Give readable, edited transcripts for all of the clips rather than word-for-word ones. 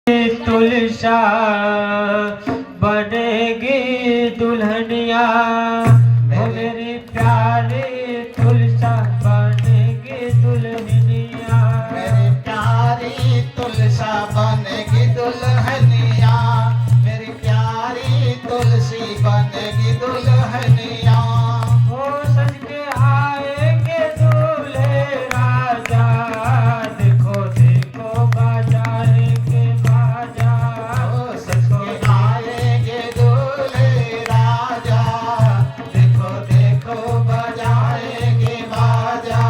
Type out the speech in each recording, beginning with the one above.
तुलसा बनेगी दुल्हनिया, ओ मेरी प्यारी तुलसा बनेगी दुल्हनिया, मेरी प्यारी तुलसा बनेगी दुल्हनिया, मेरी प्यारी तुलसी बनेगी दुल्हनिया। ओ सज के आएंगे दूल्हे राजा, देखो देखो बजाएंगे बाजा, ओ सज के आएंगे दूल्हे राजा, देखो देखो बजाएंगे बाजा,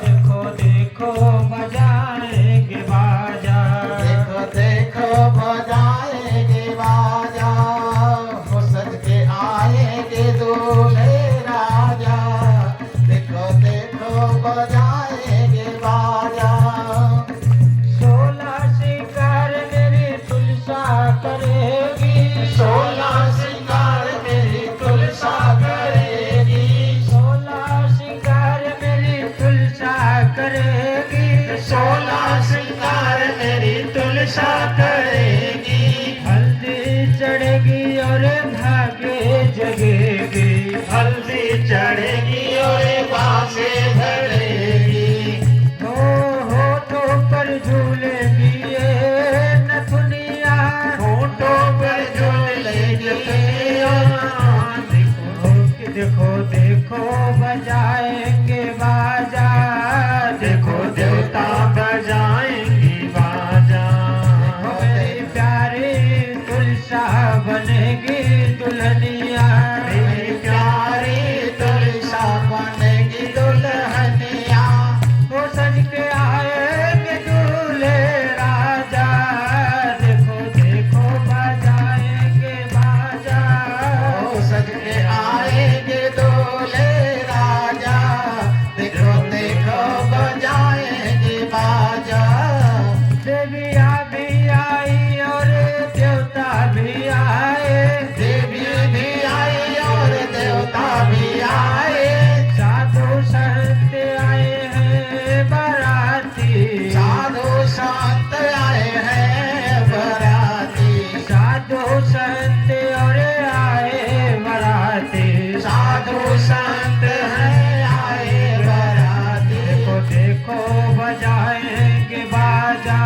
देखो देखो बजाएंगे बाजा, देखो देखो बजाएंगे बाजा। ओ सज के आएंगे दूल्हे राजा, देखो देखो बजाएंगे बाजा। 16 श्रृंगार मेरी तुलसा करेगी, 16 श्रृंगार मेरी तुलसा करेगी, 16 श्रृंगार मेरी तुलसा करेगी, 16 श्रृंगार मेरी तुलसा करेगी। हल्दी चढ़ेगी और धागे जगेगी, हल्दी चढ़ेगी और बासे धरेगी, होठों पर झूलेगी ये नथुनिया, होठों पर झूलेगी देखो देखो देखो बजाएंगे बाजा, देखो देवता बजाएंगी बाजा। देखो मेरी प्यारी तुलसा बनेगी दुल्हनिया, मेरी प्यारी तुलसा बनेगी दुल्हनिया। वो सज के आएंगे दूल्हे राजा, देखो देखो बजाएंगे बाजा, ओ सज के आएंगे दूल्हे राजा, देखो देखो बजाएंगे बाजा। देविया भी आई और देवता भी आए, देवी भी आई और देवता भी आए, साधु संत आए हैं बाराती, साधु संत आए हैं बराती, साधु संत और आए बाराती, साधु संत हैं आए बराती। देखो देखो बजाएंगे बाजा,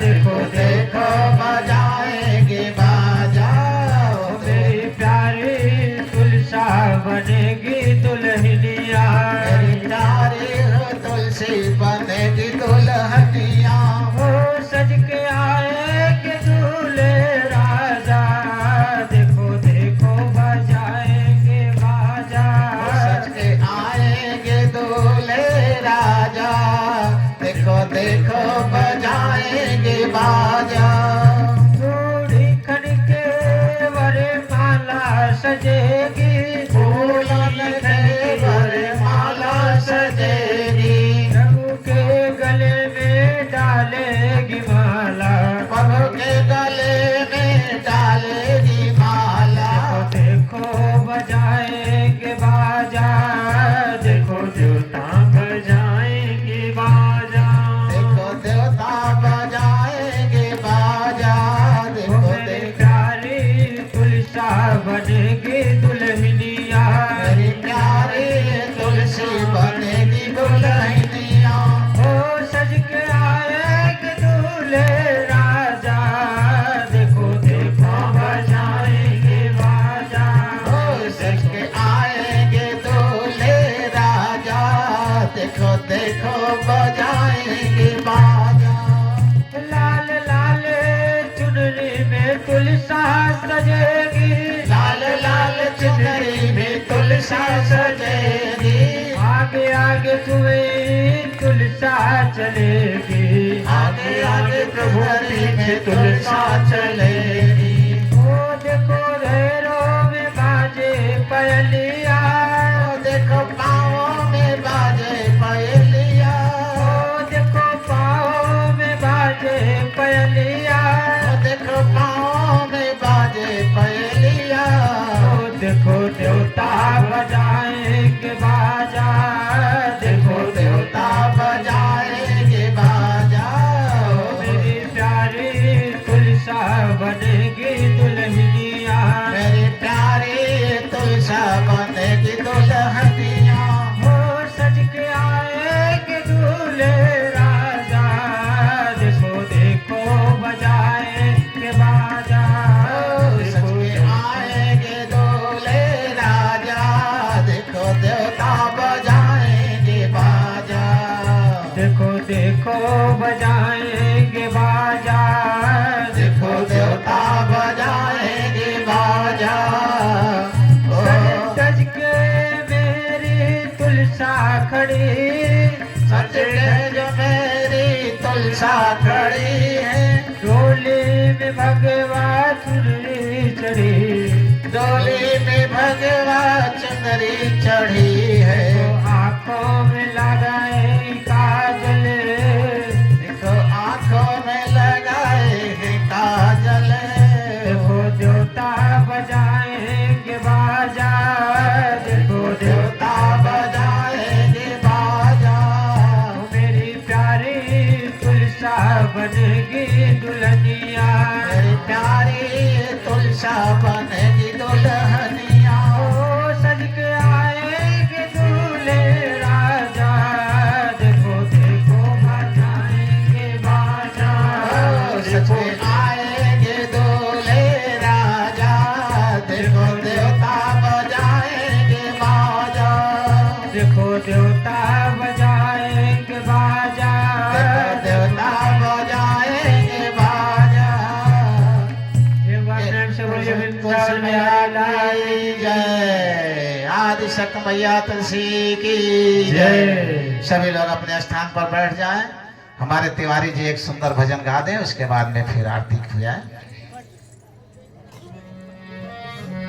देखो देखो बजाएंगे बाजा। देखो मेरी प्यारी तुलसा बनेगी दुल्हनिया, मेरी प्यारी तुलसी बनेगी दुल्हनिया। ओ सज के आएंगे दूल्हे राजा, देखो देखो बजाएंगे बाजा, सच के आएंगे दूल्हे राजा, देखो देखो बजाएंगे बाजा। चूड़ी खनके वरे माला सजेगी, फूलन के वरमाला सजेगी, प्रभु के गले में डालेगी माला, प्रभु के गले में डालेगी माला। देखो देखो बजाएंगे बाजा, देखो देवता बजाएंगे बाजा, देखो देवता बजाएंगे बाजा, देखो मेरी देखो प्यारी तुलसा बनेगी दुल्हनिया, मेरी प्यारी तुलसी बनेगी दुल्हनिया। ओ सज के आएंगे दूल्हे राजा, देखो देखो बजाएंगे बाजा, ओ सच के आएंगे दूल्हे राजा, देखो देखो बजाएंगे बाजा। लाल लाल चुनरी में तुलसा सजेगी, लाल लाल चुनरी में तुलसा सजेगी, आगे आगे तुम्हें तुलसा चलेगी, आगे आगे प्रभु पीछे तुलसा चलेगी। ओ देखो भैरों में बाजे पयलिया, ओ देखो पाँवों में बाजे पयलिया, ओ देखो पाँव में बाजे पयलिया, ओ देखो पाँवों में बाजे पयलिया। ओ देखो देवता बजाएंगे बाजा, देखो देवता बजाएंगे बाजा। मेरी प्यारी तुलसा बनेगी दुल्हनिया। मेरी प्यारी तुलसा बनेगी दुल्हनिया। हो सज के आएंगे दूल्हे राजा, देखो देखो बजाएंगे बाजा। सच के आएंगे दूल्हे राजा, देखो देवता बजाएंगे बाजा। देखो देखो बजाएंगे बाजा, देखो देवता बजाएंगे बाजा। सज सज के मेरी तुलसा खड़ी, सच के जो मेरी तुलसा खड़ी है। डोली में भगवा चुनरी चढ़ी, डोली में भगवा चुनरी चढ़ी है। तो आंखों में लगाए काजल, देखो आंखों में लगाए हैं काजल। देखो देवता बजाएंगे बाजा, देखो देवता बजाएंगे बाजा। तो मेरी प्यारी तुलसा बनेगी दुल्हनिया। मेरी प्यारी तुलसा बनेगी दुल्हनिया। ओ सज के आएंगे दूल्हे राजा, देखो देखो बजाएंगे बाजा। सच में आएंगे दूल्हे राजा, देखो देवता बजाएंगे बाजा। देखो देवता बजाएंगे बाजा, देखो देवता बजाएंगे बाजा। एक बार प्रेम से बोलिए वृंदावन मैया लाई जय। आदि शक्ति मैया तुलसी की जय। सभी लोग अपने स्थान पर बैठ जाएं। हमारे तिवारी जी एक सुंदर भजन गा दें, उसके बाद में फिर आरती की जाए।